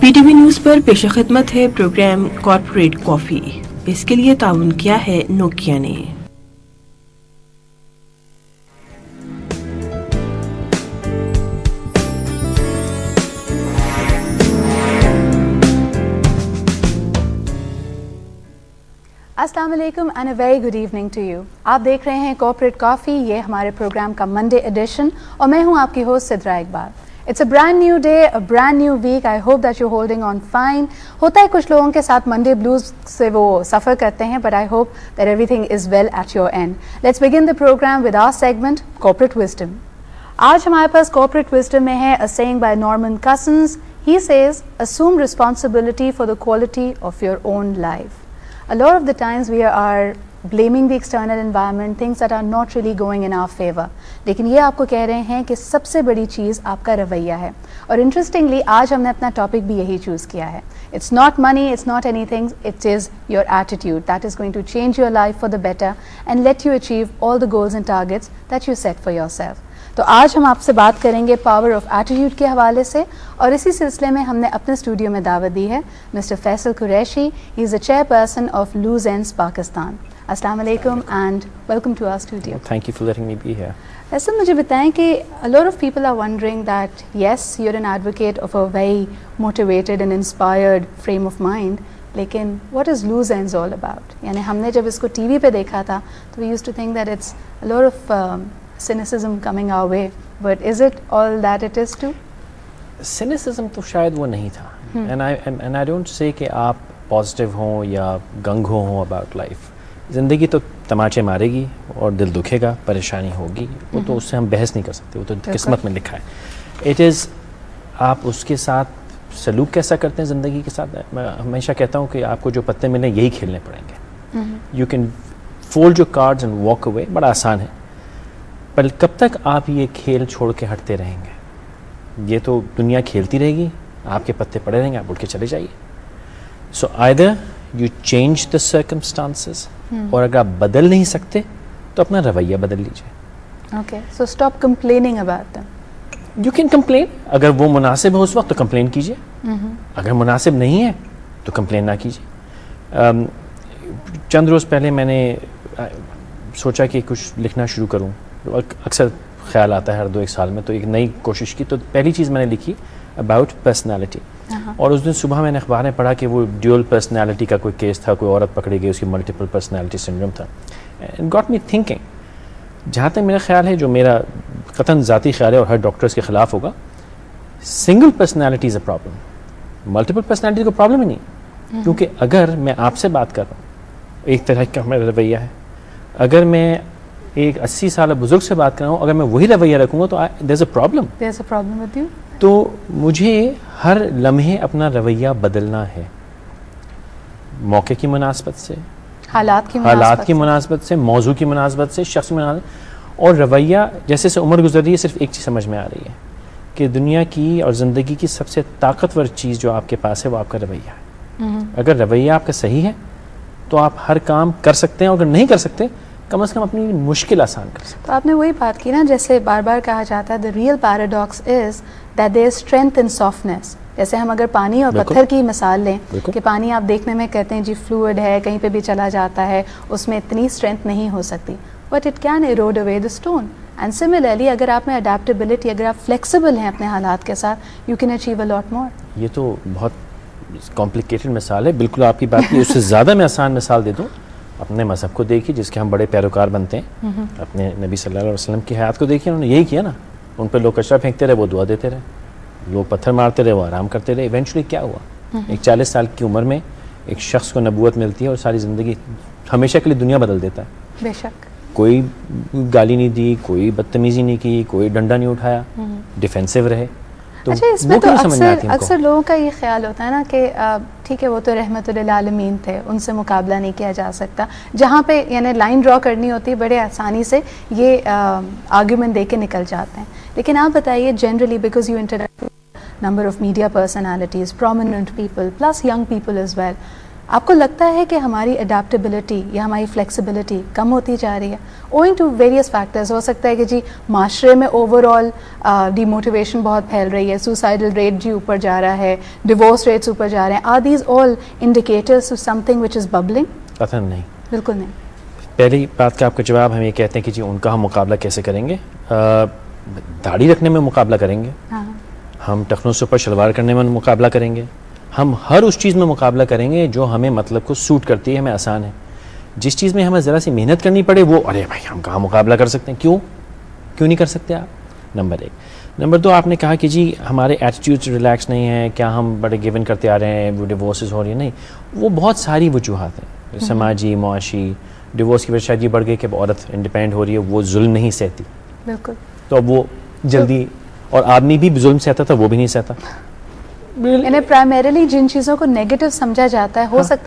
PTV news पर पेश खिदमत है प्रोग्राम कॉर्पोरेट कॉफ़ी। इसके लिए ताउन किया है नोकिया ने। अस्सलाम वालेकुम and a very good evening to you. आप देख रहे हैं कॉर्पोरेट कॉफ़ी, ये हमारे प्रोग्राम का मंडे एडिशन और मैं हूं आपकी host Sidra Iqbal. It's a brand new day, a brand new week. I hope that you holding on fine. होता है कुछ लोगों के साथ मंडे ब्लूज से वो सफ़र करते हैं, but I hope that everything is well at your end. Let's begin the programme with our segment corporate wisdom. आज हमारे पास कॉर्पोरेट विजडम में है a saying by Norman Cousins. He says, assume responsibility for the quality of your own life. A lot of the times we are blaming the external environment, things that are not really going in our favor. लेकिन ये आपको कह रहे हैं कि सबसे बड़ी चीज़ आपका रवैया है। और इंटरेस्टिंगली आज हमने अपना टॉपिक भी यही चूज़ किया है। It's not money, it's not anything, it is your attitude that is going to change your life for the better and let you achieve all the goals and targets that you set for yourself. तो आज हम आपसे बात करेंगे power of attitude के हवाले से, और इसी सिलसिले में हमने अपने स्टूडियो में दावत दी है mister Faisal Qureshi. He is the chairperson of Loose Ends Pakistan. अस्सलाम वालेकुम and welcome to our studio. Thank you for letting me be here. Faisal, मुझे बताएं कि a lot of people are wondering that yes you are an advocate of a very motivated and inspired frame of mind, लेकिन what is Loose Ends all about? यानी हमने जब इसको TV पे देखा था तो we used to think that it's a lot of cynicism coming our way, but is it all that it is too? Cynicism तो शायद वो नहीं था, and I don't say कि आप पॉजिटिव हों या गंगो हों about life. ज़िंदगी तो तमाचे मारेगी और दिल दुखेगा, परेशानी होगी, वो तो उससे हम बहस नहीं कर सकते, वो तो किस्मत में लिखा है। It is आप उसके साथ सलूक कैसा करते हैं ज़िंदगी के साथ। मैं हमेशा कहता हूँ कि आपको जो पत्ते मिले यही खेलने पड़ेंगे। You can fold your cards and walk away, बड़ा आसान है, पर कब तक आप ये खेल छोड़ के हटते रहेंगे? ये तो दुनिया खेलती रहेगी, आपके पत्ते पड़े रहेंगे, आप उठ के चले जाइए। So either you change the circumstances, और अगर आप बदल नहीं सकते तो अपना रवैया बदल लीजिए। Okay, so stop complaining about them. You can complain, अगर वो मुनासिब है उस वक्त तो कंप्लेन कीजिए, अगर मुनासिब नहीं है तो कंप्लेन ना कीजिए। चंद रोज़ पहले मैंने सोचा कि कुछ लिखना शुरू करूँ, अक्सर ख्याल आता है हर 2-1 साल में, तो एक नई कोशिश की। तो पहली चीज़ मैंने लिखी अबाउट पर्सनालिटी, और उस दिन सुबह मैंने अखबार में पढ़ा कि वो ड्यूअल पर्सनालिटी का कोई केस था, कोई औरत पकड़ी गई, उसकी मल्टीपल पर्सनालिटी सिंड्रोम था। एंड गॉट मी थिंकिंग, जहाँ तक मेरा ख्याल है, जो मेरा कतन ज़ाती ख्याल है और हर डॉक्टर्स के ख़िलाफ़ होगा, single personality is a problem, multiple personality को प्रॉब्लम ही नहीं। क्योंकि अगर मैं आपसे बात कर रहा हूँ, एक तरह का मेरा रवैया है, अगर मैं एक 80 साल बुजुर्ग से बात कर रहा हूँ, अगर मैं वही रवैया रखूँगा तो there is a problem with you. तो मुझे हर लम्हे अपना रवैया बदलना है, मौके की मुनासबत से, हालात की मुनासबत से, मौजू की मुनासबत से, शख्स में। और रवैया जैसे से उम्र गुजर रही है, सिर्फ एक चीज़ समझ में आ रही है कि दुनिया की और ज़िंदगी की सबसे ताकतवर चीज़ जो आपके पास है वो आपका रवैया है। अगर रवैया आपका सही है तो आप हर काम कर सकते हैं, और अगर नहीं कर सकते कम से कम अपनी मुश्किल आसान कर सकते। तो आपने वही बात की ना, जैसे बार बार कहा जाता है the real paradox is that there is strength in softness. जैसे हम अगर पानी और पत्थर की मिसाल लें कि पानी आप देखने में कहते हैं जी फ्लूइड है, कहीं पे भी चला जाता है, उसमें इतनी स्ट्रेंथ नहीं हो सकती, but it can arrowed away the stone. And similarly अगर आप में अडेप्टेबिलिटी, अगर आप फ्लेक्सिबल हैं अपने हालात के साथ, you can achieve a lot more. ये तो बहुत कॉम्प्लिकेटेड मिसाल है, बिल्कुल आपकी बात की। उससे ज़्यादा मैं आसान मिसाल दे दूँ, अपने मज़हब को देखिए जिसके हम बड़े पैरोकार बनते हैं, अपने नबी सल्लल्लाहु अलैहि वसल्लम की हयात को देखिए, उन्होंने यही किया ना। उन पर लोग कचरा फेंकते रहे, वो दुआ देते रहे, लोग पत्थर मारते रहे, वो आराम करते रहे। इवेंचुअली क्या हुआ, एक 40 साल की उम्र में एक शख्स को नबूवत मिलती है और सारी ज़िंदगी हमेशा के लिए दुनिया बदल देता है। बेशक, कोई गाली नहीं दी, कोई बदतमीज़ी नहीं की, कोई डंडा नहीं उठाया, डिफेंसिव रहे। तो अच्छा, इसमें तो अक्सर लोगों का ये ख्याल होता है ना कि ठीक है वो तो रहमतुल आलमीन थे, उनसे मुकाबला नहीं किया जा सकता। जहाँ पे यानी लाइन ड्रॉ करनी होती है बड़े आसानी से ये आर्ग्यूमेंट दे के निकल जाते हैं। लेकिन आप बताइए generally, because you interact number of media personalities, prominent people plus young people as well, آپ کو لگتا ہے کہ ہماری اڈیپٹیبلٹی یا ہماری فلیکسیبلٹی کم ہوتی جا رہی ہے اوئنگ ٹو ویریس فیکٹرز؟ ہو سکتا ہے کہ جی معاشرے میں اوور آل ڈی موٹیویشن بہت پھیل رہی ہے, سوسائڈل ریٹ جی اوپر جا رہا ہے, ڈیورس ریٹس اوپر جا رہے ہیں. Are these all indicators to something which is bubbling? قطعاً نہیں. بالکل نہیں. پہلی بات کا آپ کا جواب ہم یہ کہتے ہیں کہ جی ان کا ہم مقابلہ کیسے کریں گے؟ داڑھی رکھنے میں مقابلہ کریں گے, ہم ٹخنوں سے اوپر شلوار کرنے میں مقابلہ کریں گے, ہم ہر اس چیز میں مقابلہ کریں گے جو ہمیں مطلب کو سوٹ کرتی ہے, ہمیں آسان ہے. جس چیز میں ہمیں ذرا سی محنت کرنی پڑے وہ ارے بھائی ہم کہاں مقابلہ کر سکتے ہیں, کیوں نہیں کر سکتے آپ؟ نمبر 1. نمبر 2, آپ نے کہا کہ جی ہمارے ایٹیٹیوڈ ریلیکس نہیں ہیں, کیا ہم بڑے گیون کرتے آ رہے ہیں, وہ ڈیورسز ہو رہی ہیں؟ نہیں, وہ بہت ساری وجوہات ہیں, سماجی معاشی. ڈیورس کی وجہ شاید یہ بڑھ گئی کہ اب عورت انڈیپینڈنٹ ہو رہی ہے, وہ ظلم نہیں سہتی. بالکل. تو اب وہ جلدی, اور آدمی بھی ظلم سہتا تھا وہ بھی نہیں سہتا. یعنی پرائمریلی جن چیزوں کو نیگیٹو سمجھا جاتا ہے, ہو سکتا